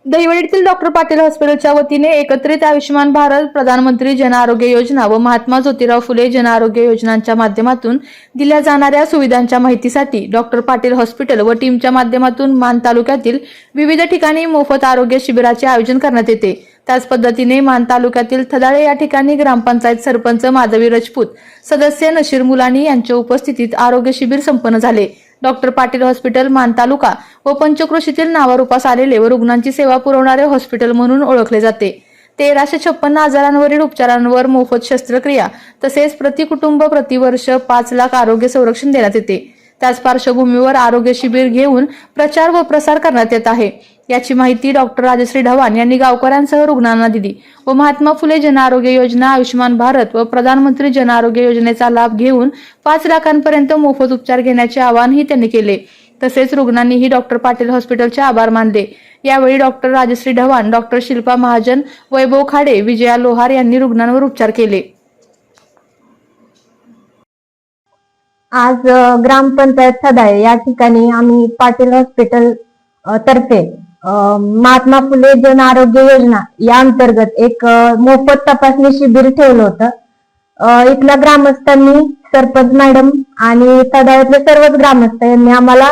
दहिवडीतील doctor Patil हॉस्पिटलच्या वतीने एकत्रित आयुष्यमान भारत, प्रधानमंत्री जन आरोग्य योजना व महात्मा ज्योतिराव फुले जन आरोग्य योजनांच्या माध्यमातून दिल्या जाणाऱ्या सुविधांच्या माहितीसाठी डॉक्टर पाटील हॉस्पिटल व टीमच्या माध्यमातून मान तालुक्यातील विविध ठिकाणी मोफत आरोग्य शिबिराचे आयोजन करण्यात येते। त्याच पद्धतीने मान तालुक्यातील थदाळे या ठिकाणी ग्रामपंचायत सरपंच माधवी राजपूत, सदस्य नशीर मुलानी यांच्या उपस्थितीत आरोग्य शिबिर संपन्न झाले। डॉक्टर पाटील हॉस्पिटल मान तालुका व पंचक्रोशीतील नावारूपास आलेले व रुग्णांची सेवा पुरवणारे हॉस्पिटल म्हणून ओळखले जाते। 1356 आजारांवरील उपचारांवर मोफत शस्त्रक्रिया तसेच प्रति कुटुंब प्रतिवर्ष 5 लाख आरोग्य संरक्षण देण्यात येते। त्याच पार्श्वभूमीवर आरोग्य शिबिर घेऊन प्रचार व प्रसार करण्यात येत आहे। याची माहिती डॉक्टर राजश्री ढवाण यांनी गावकऱ्यांसह रुग्णांना दिली व महात्मा फुले जन आरोग्य योजना, आयुष्यमान भारत व प्रधानमंत्री जन आरोग्य योजनेचा लाभ घेऊन 5 लाखांपर्यंत मोफत उपचार घेण्याचे आवाहनही त्यांनी केले। तसेच रुग्णांनीही डॉक्टर पाटील हॉस्पिटलचे आभार मानले। यावेळी डॉक्टर राजश्री ढवाण, डॉक्टर शिल्पा महाजन, वैभव खाडे, विजया लोहार यांनी रुग्णांवर उपचार केले। आज ग्रामपंचायत थदाळे या ठिकाणी आम्ही पाटील हॉस्पिटल तर्फे महात्मा फुले जन आरोग्य योजना या अंतर्गत एक मोफत तपासणी शिबिर ठेवलं होतं। इथल्या ग्रामस्थांनी, सरपंच मॅडम आणि थदाळ्यातले सर्वच ग्रामस्थ यांनी आम्हाला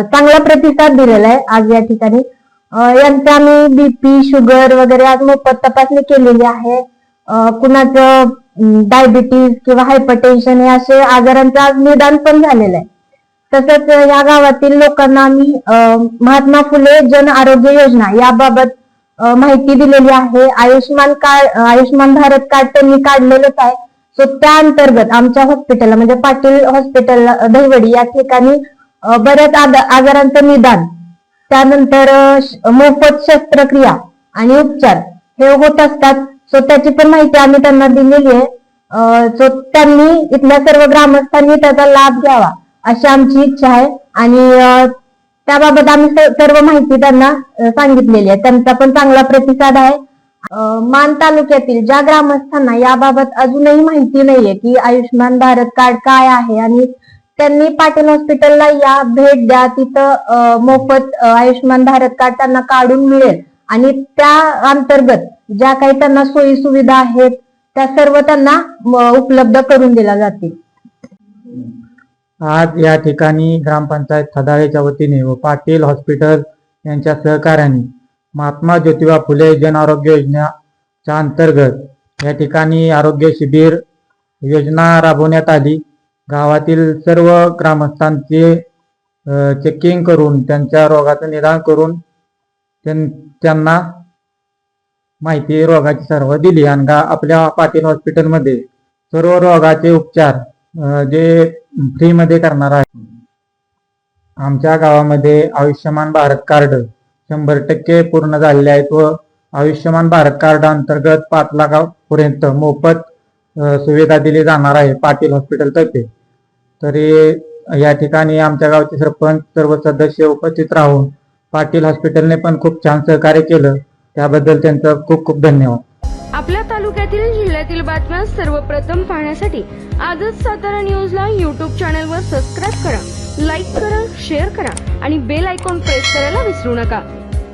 चांगला प्रतिसाद दिलेला आहे। आज या ठिकाणी यांचा आम्ही बीपी, शुगर वगैरे आज मोफत तपासणी केलेली आहे। कुणाचं डायबिटीज किंवा हायपरटेन्शन हे असे आजारांचं आज निदान पण झालेलं आहे। तसंच या गावातील लोकांना आम्ही महात्मा फुले जन आरोग्य योजना याबाबत माहिती दिलेली आहे। आयुष्यमान भारत कार्ड त्यांनी काढलेलंच आहे। सो त्या अंतर्गत आमच्या हॉस्पिटलला म्हणजे पाटील हॉस्पिटल दहिवडी या ठिकाणी बऱ्याच आजारांचं निदान, त्यानंतर मोफत शस्त्रक्रिया आणि उपचार हे होत असतात। सो त्याची पण माहिती आम्ही त्यांना दिलेली आहे। सो त्यांनी इथल्या सर्व ग्रामस्थांनी त्याचा लाभ घ्यावा अशी आमची इच्छा आहे आणि त्याबाबत आम्ही सर्व माहिती त्यांना सांगितलेली आहे। त्यांचा पण चांगला प्रतिसाद आहे। मान तालुक्यातील ज्या ग्रामस्थांना याबाबत अजूनही माहिती नाहीये की आयुष्यमान भारत कार्ड काय आहे आणि त्यांनी पाटील हॉस्पिटलला या भेट द्या, तिथं मोफत आयुष्यमान भारत कार्ड त्यांना काढून मिळेल आणि त्या अंतर्गत ज्या काही त्यांना सोयी सुविधा आहेत त्या सर्व त्यांना उपलब्ध करून दिल्या जातील। आज या ठिकाणी ग्रामपंचायत थदाळेच्या वतीने व पाटील हॉस्पिटल यांच्या सहकार्याने महात्मा ज्योतिबा फुले जन आरोग्य योजनेच्या अंतर्गत या ठिकाणी आरोग्य शिबिर योजना राबवण्यात आली। गावातील सर्व ग्रामस्थांचे चेकिंग करून त्यांच्या रोगाचं निदान करून त्यांना माहिती रोगाची सर्व दिली आणि आपल्या पाटील हॉस्पिटलमध्ये सर्व रोगाचे उपचार जे फ्री मध्ये करणार आहे। आमच्या गावामध्ये आयुष्यमान भारत कार्ड 100% पूर्ण झालेले आहेत व आयुष्यमान भारत कार्ड अंतर्गत 5 लाखापर्यंत मोफत सुविधा दिली जाणार आहे पाटील हॉस्पिटल तर्फे। तरी या ठिकाणी आमच्या गावचे सरपंच, सर्व सदस्य उपस्थित राहून पाटील हॉस्पिटलने पण खूप छान सहकार्य केलं, त्याबद्दल त्यांचं खूप खूप धन्यवाद। आपल्या तालुक्यातील, जिल्ह्यातील बातम्या सर्वप्रथम पाहण्यासाठी आजच सातारा न्यूजला YouTube चॅनलवर सबस्क्राईब करा, लाईक करा, शेअर करा आणि बेल आयकॉन प्रेस करायला विसरू नका।